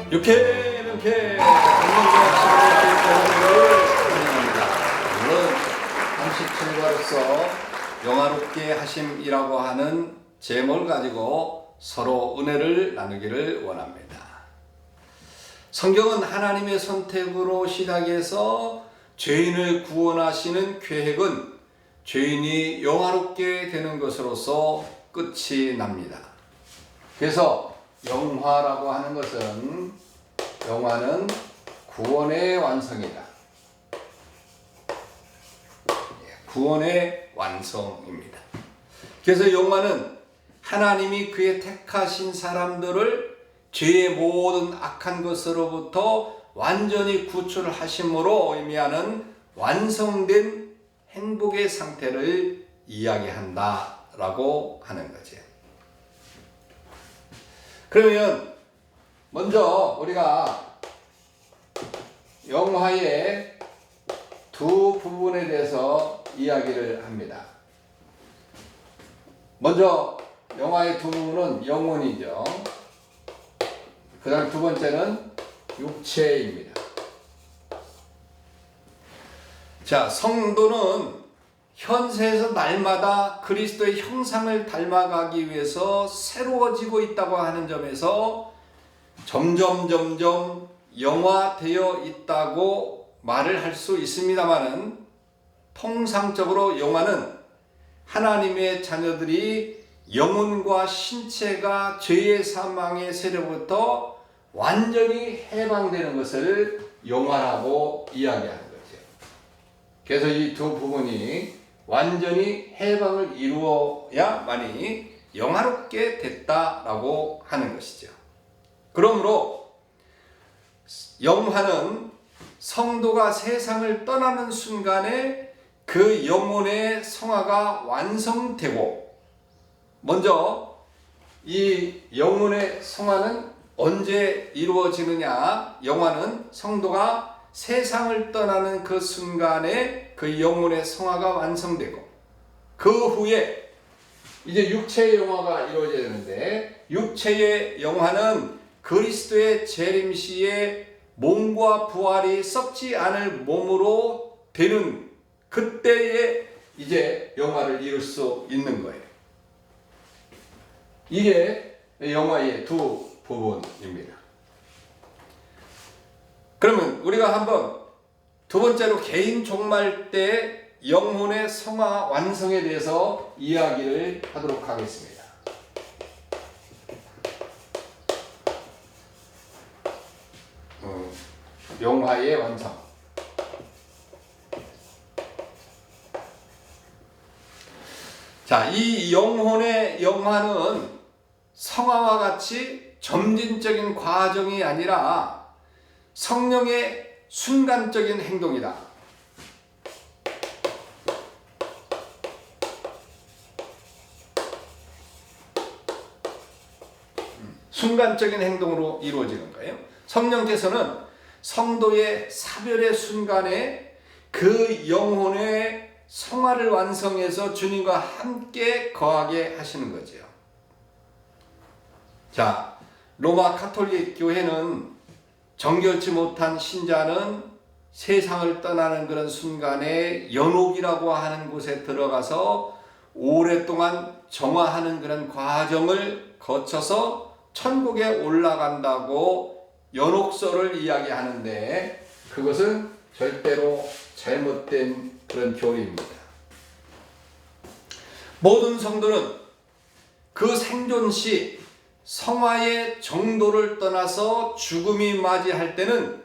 명쾌 환영합니다. 오늘은 37과로서 영화롭게 하심이라고 하는 제목을 가지고 서로 은혜를 나누기를 원합니다. 성경은 하나님의 선택으로 시작해서 죄인을 구원하시는 계획은 죄인이 영화롭게 되는 것으로서 끝이 납니다. 그래서 영화라고 하는 것은 영화는 구원의 완성이다. 구원의 완성입니다. 그래서 영화는 하나님이 그의 택하신 사람들을 죄의 모든 악한 것으로부터 완전히 구출하심으로 의미하는 완성된 행복의 상태를 이야기한다라고 하는 거죠. 그러면 먼저 우리가 영화의 두 부분에 대해서 이야기를 합니다. 먼저 영화의 두 부분은 영혼이죠. 그 다음 두 번째는 육체입니다. 자, 성도는 현세에서 날마다 그리스도의 형상을 닮아가기 위해서 새로워지고 있다고 하는 점에서 점점 영화되어 있다고 말을 할 수 있습니다만은, 통상적으로 영화는 하나님의 자녀들이 영혼과 신체가 죄의 사망의 세력부터 완전히 해방되는 것을 영화라고 이야기하는 거죠. 그래서 이 두 부분이 완전히 해방을 이루어야만이 영화롭게 됐다라고 하는 것이죠. 그러므로 영화는 성도가 세상을 떠나는 순간에 그 영혼의 성화가 완성되고, 먼저 이 영혼의 성화는 언제 이루어지느냐? 영화는 성도가 세상을 떠나는 그 순간에 그 영혼의 성화가 완성되고, 그 후에 이제 육체의 영화가 이루어져야 되는데, 육체의 영화는 그리스도의 재림 시에 몸과 부활이 썩지 않을 몸으로 되는 그때에 이제 영화를 이룰 수 있는 거예요. 이게 영화의 두 부분입니다. 그러면 우리가 한번 두 번째로 개인 종말 때 영혼의 성화 완성에 대해서 이야기를 하도록 하겠습니다. 영화의 완성. 자, 이 영혼의 영화는 성화와 같이 점진적인 과정이 아니라 성령의 순간적인 행동이다. 순간적인 행동으로 이루어지는 거예요. 성령께서는 성도의 사별의 순간에 그 영혼의 성화를 완성해서 주님과 함께 거하게 하시는 거죠. 자, 로마 가톨릭 교회는 정결치 못한 신자는 세상을 떠나는 그런 순간에 연옥이라고 하는 곳에 들어가서 오랫동안 정화하는 그런 과정을 거쳐서 천국에 올라간다고 연옥설을 이야기하는데, 그것은 절대로 잘못된 그런 교리입니다. 모든 성도는 그 생존 시 성화의 정도를 떠나서 죽음이 맞이할 때는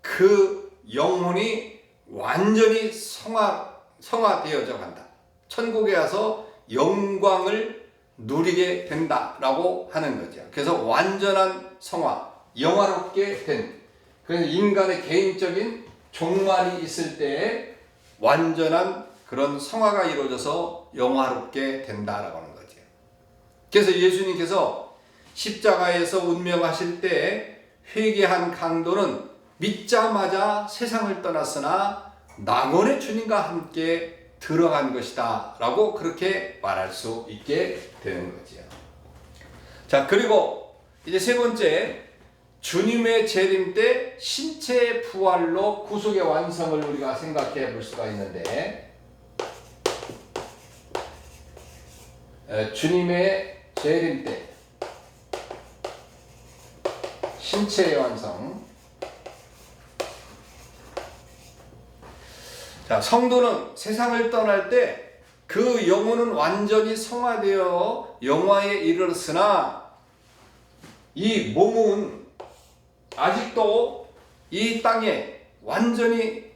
그 영혼이 완전히 성화되어져 간다. 천국에 가서 영광을 누리게 된다라고 하는 거죠. 그래서 완전한 성화, 영화롭게 된, 그래서 인간의 개인적인 종말이 있을 때 완전한 그런 성화가 이루어져서 영화롭게 된다라고 하는 거죠. 그래서 예수님께서 십자가에서 운명하실 때 회개한 강도는 믿자마자 세상을 떠났으나 낙원의 주님과 함께 들어간 것이다 라고 그렇게 말할 수 있게 되는 거죠. 자, 그리고 이제 세 번째, 주님의 재림 때 신체의 부활로 구속의 완성을 우리가 생각해 볼 수가 있는데, 주님의 재림 때 신체의 완성. 자, 성도는 세상을 떠날 때 그 영혼은 완전히 성화되어 영화에 이르렀으나 이 몸은 아직도 이 땅에 완전히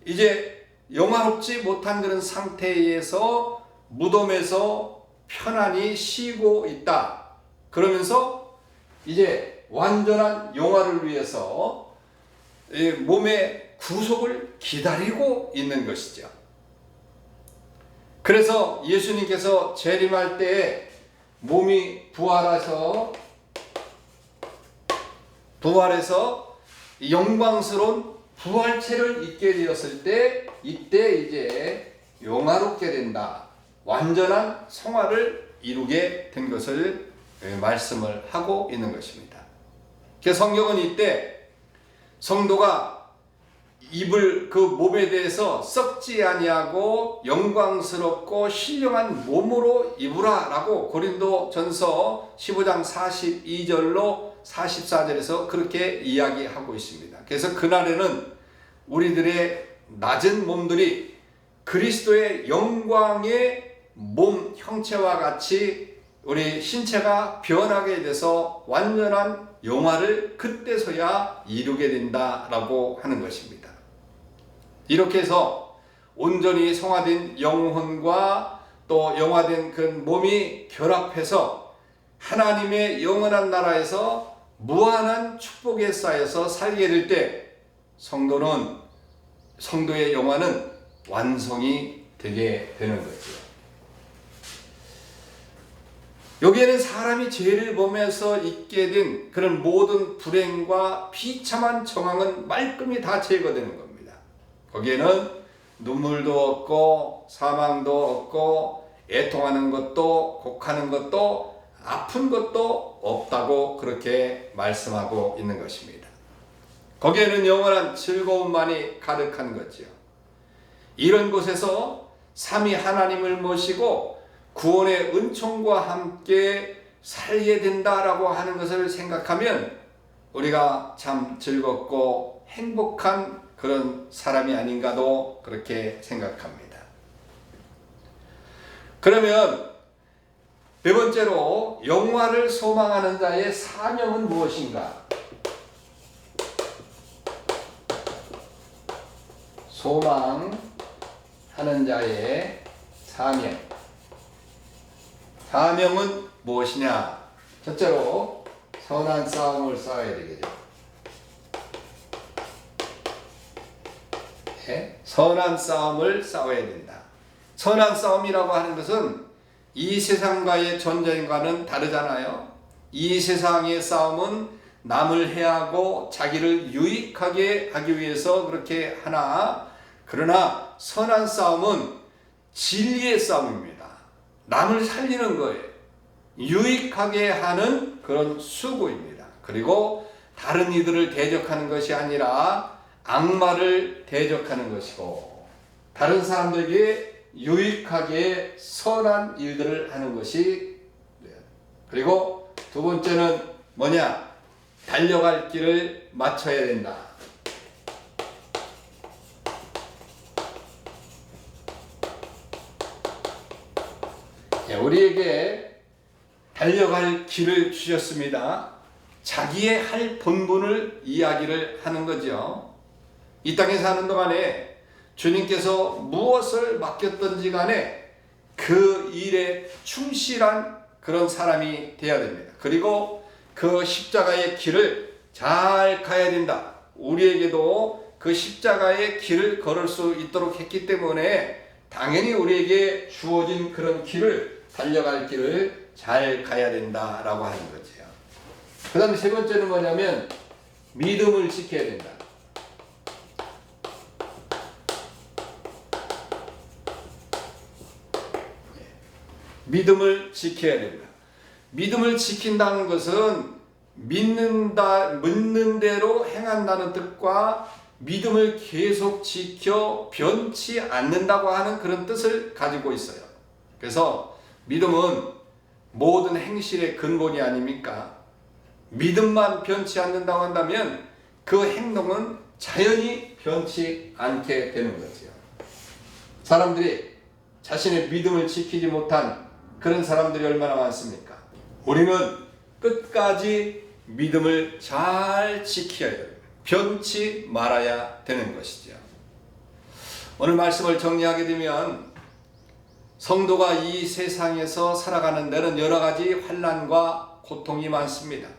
이제 영화롭지 못한 그런 상태에서 무덤에서 편안히 쉬고 있다. 그러면서 이제 완전한 영화를 위해서 몸의 구속을 기다리고 있는 것이죠. 그래서 예수님께서 재림할 때 몸이 부활해서 영광스러운 부활체를 입게 되었을 때, 이때 이제 영화롭게 된다. 완전한 성화를 이루게 된 것을 말씀을 하고 있는 것입니다. 그래서 성경은 이때 성도가 입을 그 몸에 대해서 썩지 아니하고 영광스럽고 신령한 몸으로 입으라 라고 고린도전서 15장 42절로 44절에서 그렇게 이야기하고 있습니다. 그래서 그날에는 우리들의 낮은 몸들이 그리스도의 영광의 몸 형체와 같이 우리 신체가 변하게 돼서 완전한 영화를 그때서야 이루게 된다라고 하는 것입니다. 이렇게 해서 온전히 성화된 영혼과 또 영화된 그 몸이 결합해서 하나님의 영원한 나라에서 무한한 축복에 쌓여서 살게 될 때 성도의 영화는 완성이 되게 되는 거죠. 여기에는 사람이 죄를 범해서 있게 된 그런 모든 불행과 비참한 정황은 말끔히 다 제거되는 겁니다. 거기에는 눈물도 없고 사망도 없고 애통하는 것도 곡하는 것도 아픈 것도 없다고 그렇게 말씀하고 있는 것입니다. 거기에는 영원한 즐거움만이 가득한 거죠. 이런 곳에서 삼위 하나님을 모시고 구원의 은총과 함께 살게 된다라고 하는 것을 생각하면 우리가 참 즐겁고 행복한 그런 사람이 아닌가도 그렇게 생각합니다. 그러면 네 번째로 영화를 소망하는 자의 사명은 무엇인가? 소망하는 자의 사명. 사명은 무엇이냐? 첫째로 선한 싸움을 싸워야 되겠죠. 네? 선한 싸움을 싸워야 된다. 선한 싸움이라고 하는 것은 이 세상과의 전쟁과는 다르잖아요. 이 세상의 싸움은 남을 해하고 자기를 유익하게 하기 위해서 그렇게 하나, 그러나 선한 싸움은 진리의 싸움입니다. 남을 살리는 거예요. 유익하게 하는 그런 수고입니다. 그리고 다른 이들을 대적하는 것이 아니라 악마를 대적하는 것이고, 다른 사람들에게 유익하게 선한 일들을 하는 것이, 그리고 두 번째는 뭐냐? 달려갈 길을 맞춰야 된다. 우리에게 달려갈 길을 주셨습니다. 자기의 할 본분을 이야기를 하는 거죠. 이 땅에 사는 동안에 주님께서 무엇을 맡겼든지 간에 그 일에 충실한 그런 사람이 되어야 됩니다. 그리고 그 십자가의 길을 잘 가야 된다. 우리에게도 그 십자가의 길을 걸을 수 있도록 했기 때문에 당연히 우리에게 주어진 그런 길을, 달려갈 길을 잘 가야 된다라고 하는 거죠. 그 다음에 세 번째는 뭐냐면 믿음을 지켜야 된다. 믿음을 지켜야 된다. 믿음을 지킨다는 것은 묻는 대로 행한다는 뜻과 믿음을 계속 지켜 변치 않는다고 하는 그런 뜻을 가지고 있어요. 그래서 믿음은 모든 행실의 근본이 아닙니까? 믿음만 변치 않는다고 한다면 그 행동은 자연히 변치 않게 되는 거죠. 사람들이 자신의 믿음을 지키지 못한 그런 사람들이 얼마나 많습니까? 우리는 끝까지 믿음을 잘 지켜야 됩니다. 변치 말아야 되는 것이죠. 오늘 말씀을 정리하게 되면 성도가 이 세상에서 살아가는 데는 여러 가지 환난과 고통이 많습니다.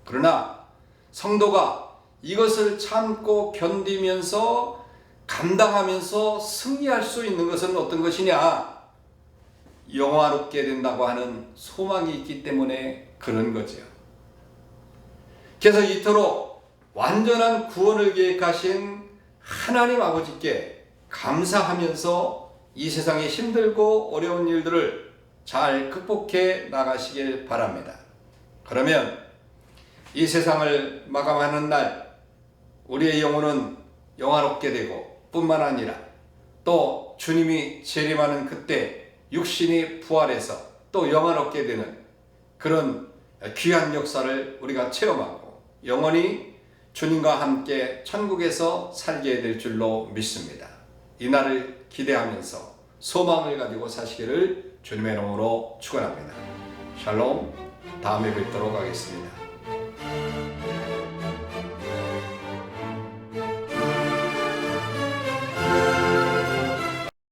그러나 성도가 이것을 참고 견디면서 감당하면서 승리할 수 있는 것은 어떤 것이냐? 영화롭게 된다고 하는 소망이 있기 때문에 그런 거죠. 그래서 이토록 완전한 구원을 계획하신 하나님 아버지께 감사하면서 이 세상의 힘들고 어려운 일들을 잘 극복해 나가시길 바랍니다. 그러면 이 세상을 마감하는 날 우리의 영혼은 영화롭게 되고 뿐만 아니라 또 주님이 재림하는 그때 육신이 부활해서 또 영화롭게 되는 그런 귀한 역사를 우리가 체험하고 영원히 주님과 함께 천국에서 살게 될 줄로 믿습니다. 이 날을 기대하면서 소망을 가지고 사시기를 주님의 이름으로 축원합니다. 샬롬. 다음에 뵙도록 하겠습니다.